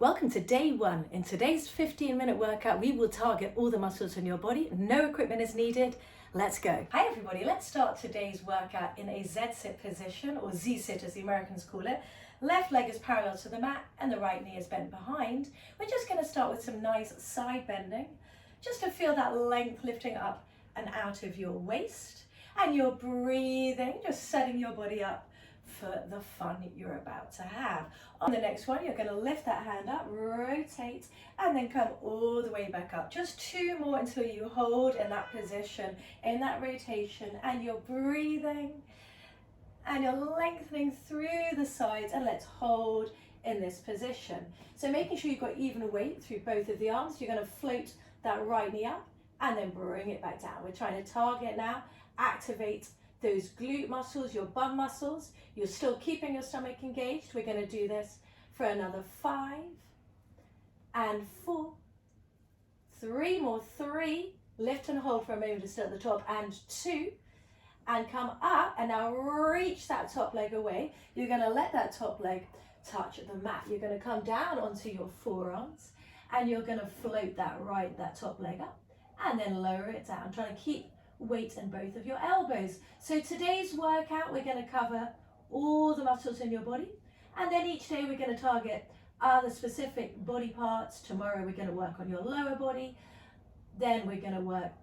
Welcome to day one. In today's 15-minute workout, we will target all the muscles in your body. No equipment is needed. Let's go. Hi everybody, let's start today's workout in a Z-sit position, or Z-sit as the Americans call it. Left leg is parallel to the mat and the right knee is bent behind. We're just going to start with some nice side bending, just to feel that length lifting up and out of your waist. And you're breathing, just setting your body up for the fun you're about to have. On the next one, you're going to lift that hand up, rotate, and then come all the way back up. Just two more until you hold in that position, in that rotation, and you're breathing and you're lengthening through the sides, and let's hold in this position. So making sure you've got even weight through both of the arms. You're going to float that right knee up and then bring it back down. We're trying to target now, activate those glute muscles, your bum muscles. You're still keeping your stomach engaged. We're going to do this for another 5 and 4, 3 more, 3, lift and hold for a moment to stay at the top, and 2, and come up, and now reach that top leg away. You're going to let that top leg touch the mat. You're going to come down onto your forearms and you're going to float that top leg up and then lower it down, trying to keep weight in both of your elbows. So today's workout, we're going to cover all the muscles in your body, and then each day we're going to target other specific body parts. Tomorrow we're going to work on your lower body, then we're going to work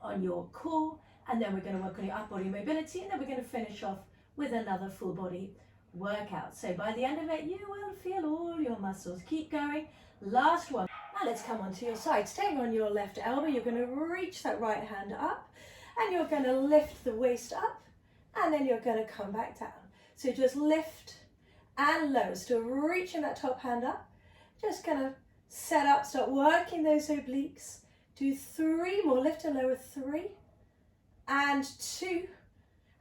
on your core, and then we're going to work on your upper body mobility, and then we're going to finish off with another full body workout. So by the end of it, you will feel all your muscles. Keep going. Last one. Now let's come onto your side. Staying on your left elbow, you're going to reach that right hand up, and you're going to lift the waist up, and then you're going to come back down. So just lift and lower, still reaching that top hand up. Just going to set up, start working those obliques. Do 3 more, lift and lower, 3 and 2,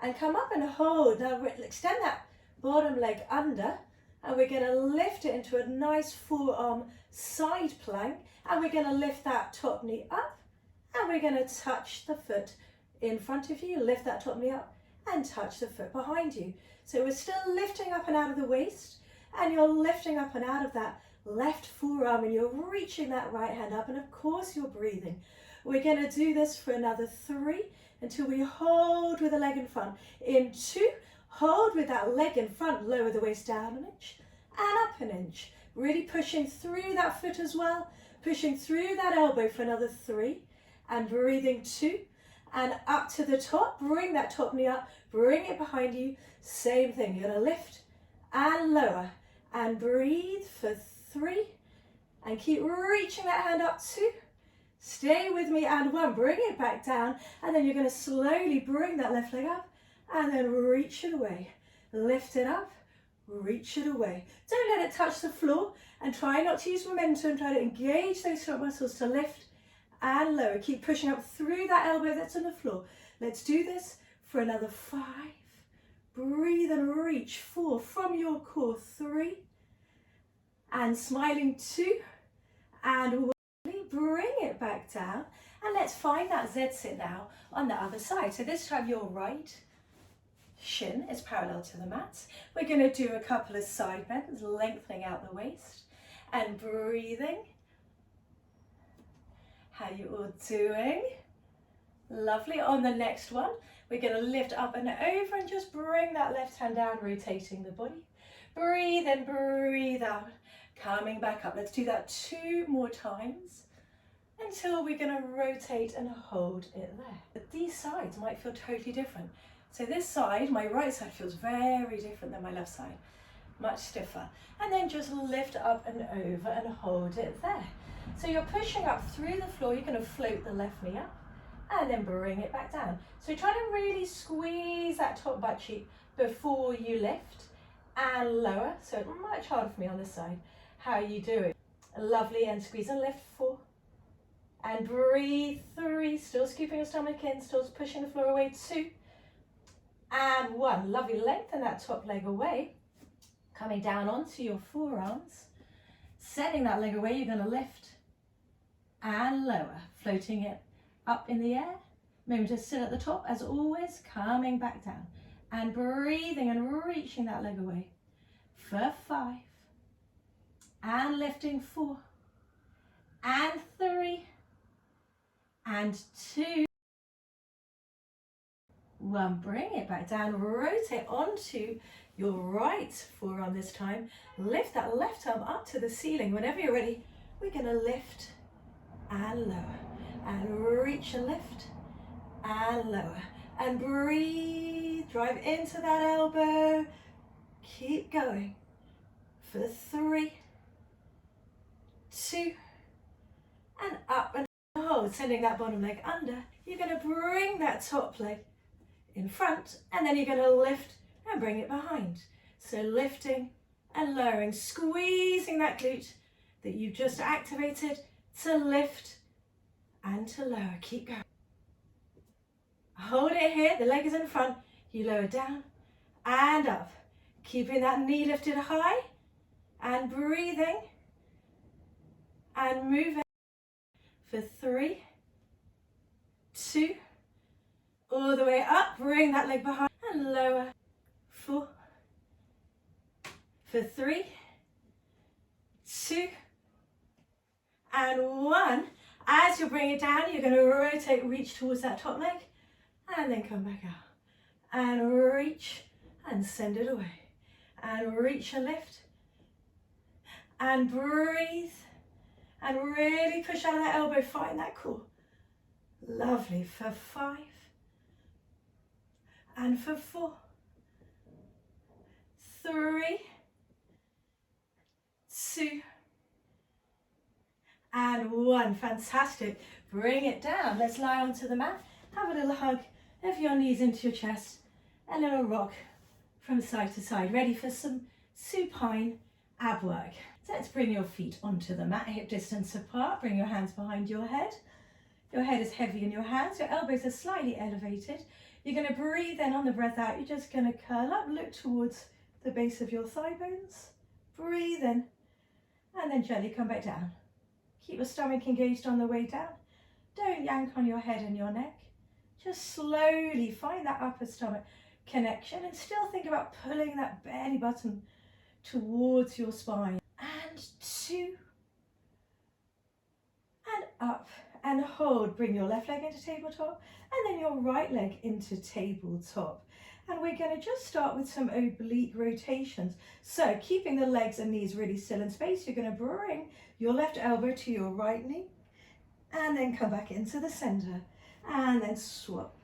and come up and hold. Now extend that bottom leg under, and we're going to lift it into a nice forearm side plank, and we're going to lift that top knee up, and we're going to touch the foot in front of you, lift that top knee up and touch the foot behind you. So we're still lifting up and out of the waist, and you're lifting up and out of that left forearm, and you're reaching that right hand up, and of course you're breathing. We're going to do this for another 3 until we hold with the leg in front. In 2, hold with that leg in front, lower the waist down an inch and up an inch. Really pushing through that foot as well, pushing through that elbow for another 3, and breathing 2, and up to the top. Bring that top knee up, bring it behind you. Same thing, you're going to lift and lower and breathe for 3, and keep reaching that hand up, 2. Stay with me, and 1, bring it back down, and then you're going to slowly bring that left leg up and then reach it away. Lift it up, reach it away. Don't let it touch the floor, and try not to use momentum. Try to engage those front muscles to lift and lower. Keep pushing up through that elbow that's on the floor. Let's do this for another 5. Breathe and reach. 4 from your core. 3 and smiling. 2 and 1. Bring it back down, and let's find that Z-sit now on the other side. So this time your right shin is parallel to the mat. We're going to do a couple of side bends, lengthening out the waist and breathing. How you all doing? Lovely. On the next one, we're going to lift up and over and just bring that left hand down, rotating the body. Breathe in, breathe out, coming back up. Let's do that 2 more times until we're going to rotate and hold it there. But these sides might feel totally different. So this side, my right side, feels very different than my left side, much stiffer. And then just lift up and over and hold it there. So you're pushing up through the floor. You're going to float the left knee up and then bring it back down. So try to really squeeze that top butt cheek before you lift and lower. So it's much harder for me on this side. How are you doing? Lovely. And squeeze and lift. 4 and breathe. 3, still scooping your stomach in, still pushing the floor away. 2 and 1. Lovely. Lengthen that top leg away, coming down onto your forearms, setting that leg away. You're going to lift and lower, floating it up in the air. Remember to sit at the top as always, coming back down and breathing and reaching that leg away for 5 and lifting 4 and 3 and 2. 1, bring it back down, rotate onto your right forearm this time. Lift that left arm up to the ceiling. Whenever you're ready, we're going to lift and lower and reach and lift and lower and breathe. Drive into that elbow. Keep going for 3, 2, and up and hold, sending that bottom leg under. You're going to bring that top leg in front, and then you're going to lift and bring it behind. So lifting and lowering, squeezing that glute that you've just activated to lift and to lower. Keep going. Hold it here, the leg is in front. You lower down and up, keeping that knee lifted high and breathing and moving for 3, 2, all the way up, bring that leg behind and lower, 4, for 3, 2, and 1. As you bring it down, you're going to rotate, reach towards that top leg, and then come back out. And reach, and send it away. And reach and lift. And breathe. And really push out of that elbow, find that core. Lovely, for 5. And for 4, 3, 2, and 1. Fantastic. Bring it down. Let's lie onto the mat. Have a little hug of your knees into your chest. A little rock from side to side. Ready for some supine ab work. So let's bring your feet onto the mat, hip distance apart. Bring your hands behind your head. Your head is heavy in your hands. Your elbows are slightly elevated. You're going to breathe in on the breath out. You're just going to curl up, look towards the base of your thigh bones. Breathe in and then gently come back down. Keep your stomach engaged on the way down. Don't yank on your head and your neck. Just slowly find that upper stomach connection and still think about pulling that belly button towards your spine. And 2, and up and hold. Bring your left leg into tabletop and then your right leg into tabletop. And we're going to just start with some oblique rotations. So keeping the legs and knees really still in space, you're going to bring your left elbow to your right knee and then come back into the center and then swap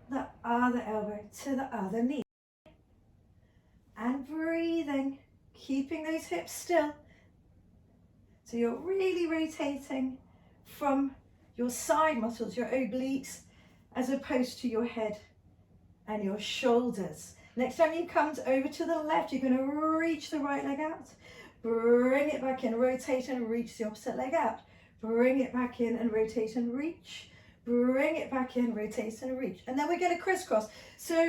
the other elbow to the other knee. And breathing, keeping those hips still. So you're really rotating from your side muscles, your obliques, as opposed to your head and your shoulders. Next time you come over to the left, you're going to reach the right leg out. Bring it back in, rotate and reach the opposite leg out. Bring it back in and rotate and reach. Bring it back in, rotate and reach. And then we're going to crisscross. So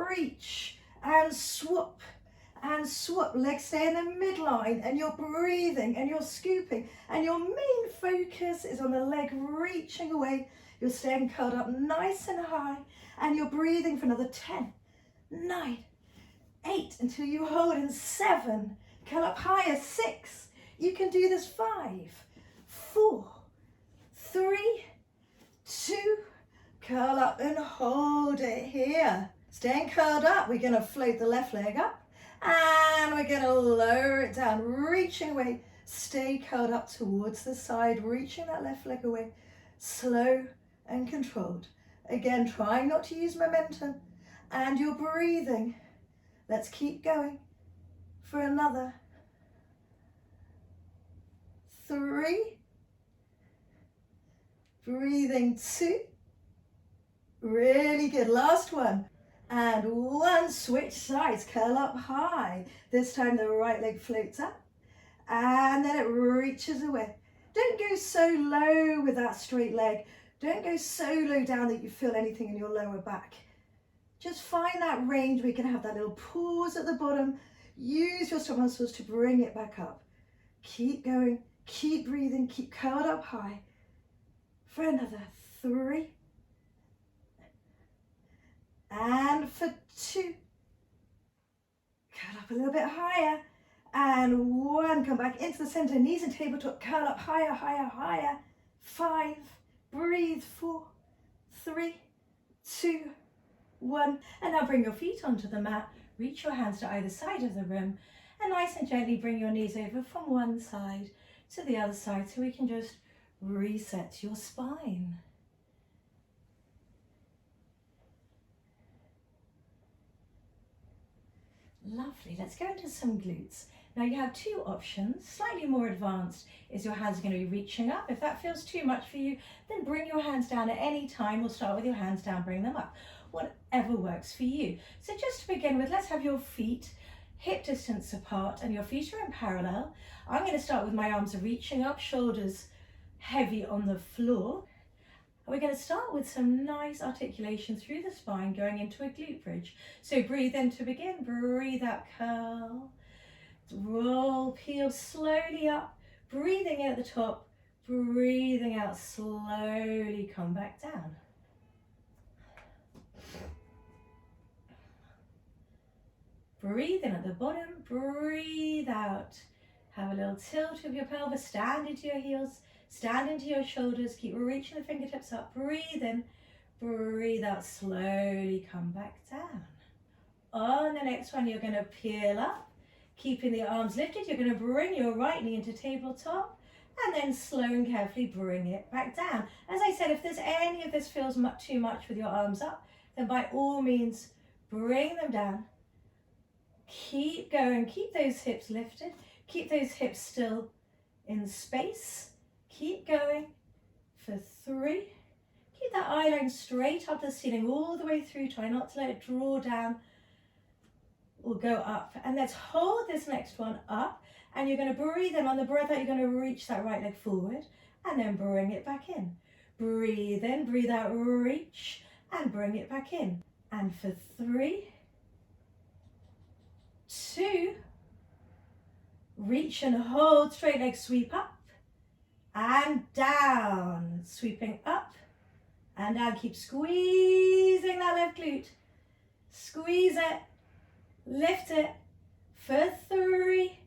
reach and swap. And swap, legs stay in the midline and you're breathing and you're scooping and your main focus is on the leg reaching away. You're staying curled up nice and high and you're breathing for another 10, 9, 8 until you hold in 7, curl up higher, 6, you can do this 5, 4, 3, 2, curl up and hold it here. Staying curled up, we're going to float the left leg up. And we're going to lower it down, reaching away. Stay curled up towards the side, reaching that left leg away. Slow and controlled. Again, trying not to use momentum. And you're breathing. Let's keep going for another 3. Breathing 2. Really good. Last one. And 1, switch sides, curl up high. This time the right leg floats up and then it reaches away. Don't go so low with that straight leg. Don't go so low down that you feel anything in your lower back. Just find that range where you can have that little pause at the bottom. Use your stomach muscles to bring it back up. Keep going, keep breathing, keep curled up high. For another 3. And for 2, curl up a little bit higher, And 1, come back into the center, knees and tabletop, curl up higher, higher, higher. 5, breathe, 4, 3, 2, 1. And now bring your feet onto the mat, reach your hands to either side of the room, and nice and gently bring your knees over from one side to the other side so we can just reset your spine. Lovely, let's go into some glutes. Now you have 2 options. Slightly more advanced is your hands are going to be reaching up. If that feels too much for you, then bring your hands down at any time. We'll start with your hands down, bring them up. Whatever works for you. So just to begin with, let's have your feet hip distance apart and your feet are in parallel. I'm going to start with my arms reaching up, shoulders heavy on the floor. We're going to start with some nice articulation through the spine going into a glute bridge. So breathe in to begin, breathe out, curl, roll, peel slowly up, breathing in at the top, breathing out, slowly come back down. Breathe in at the bottom, breathe out. Have a little tilt of your pelvis, stand into your heels, stand into your shoulders, keep reaching the fingertips up, breathe in, breathe out, slowly come back down. On the next one, you're going to peel up, keeping the arms lifted. You're going to bring your right knee into tabletop and then slow and carefully bring it back down. As I said, if there's any of this feels too much with your arms up, then by all means, bring them down. Keep going, keep those hips lifted, keep those hips still in space. Keep going for 3. Keep that eye line straight up to the ceiling all the way through. Try not to let it draw down or go up. And let's hold this next one up. And you're going to breathe in. On the breath out, you're going to reach that right leg forward and then bring it back in. Breathe in, breathe out, reach and bring it back in. And for 3, 2, reach and hold, straight leg sweep up and down, sweeping up and down. Keep squeezing that left glute, squeeze it, lift it for 3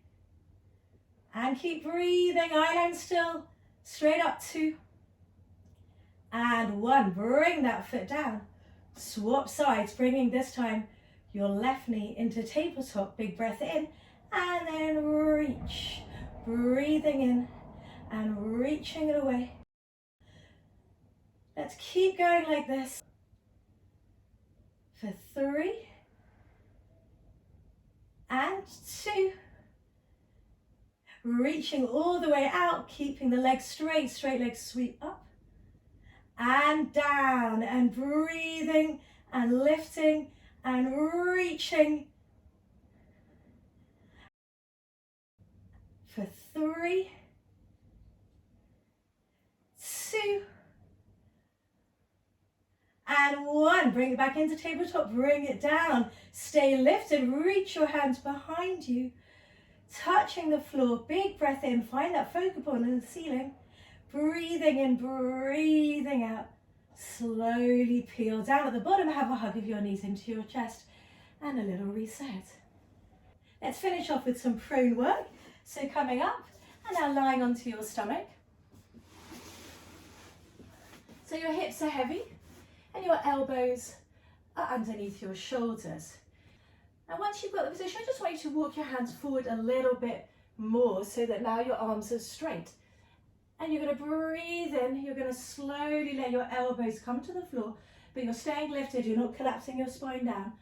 and keep breathing, eye line still, straight up, 2 and 1. Bring that foot down, swap sides, bringing this time your left knee into tabletop, big breath in and then reach, breathing in and reaching it away. Let's keep going like this for 3 and 2. Reaching all the way out, keeping the legs straight, straight legs sweep up and down and breathing and lifting and reaching for 3, 2 and 1. Bring it back into tabletop, bring it down, stay lifted, reach your hands behind you, touching the floor, big breath in, find that focal point in the ceiling, breathing in, breathing out, slowly peel down at the bottom, have a hug of your knees into your chest and a little reset. Let's finish off with some prone work. So coming up and now lying onto your stomach. So your hips are heavy and your elbows are underneath your shoulders. And once you've got the position, I just want you to walk your hands forward a little bit more so that now your arms are straight. And you're going to breathe in, you're going to slowly let your elbows come to the floor, but you're staying lifted, you're not collapsing your spine down.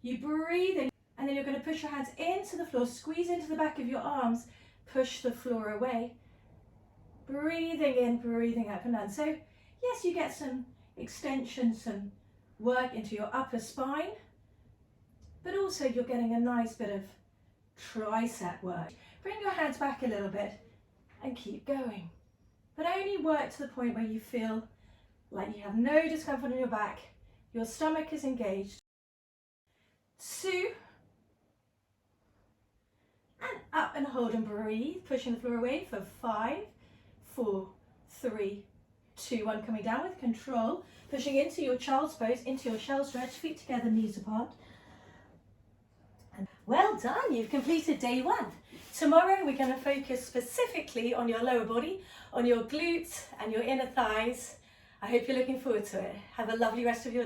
You breathe in, and then you're going to push your hands into the floor, squeeze into the back of your arms, push the floor away. Breathing in, breathing up and down. So yes, you get some extension, some work into your upper spine, but also you're getting a nice bit of tricep work. Bring your hands back a little bit and keep going. But only work to the point where you feel like you have no discomfort in your back, your stomach is engaged. 2, and up and hold and breathe, pushing the floor away for 5, 4, 3, 2, 1, coming down with control, pushing into your child's pose, into your shell stretch, feet together, knees apart. And well done, you've completed day 1. Tomorrow we're going to focus specifically on your lower body, on your glutes and your inner thighs. I hope you're looking forward to it. Have a lovely rest of your day.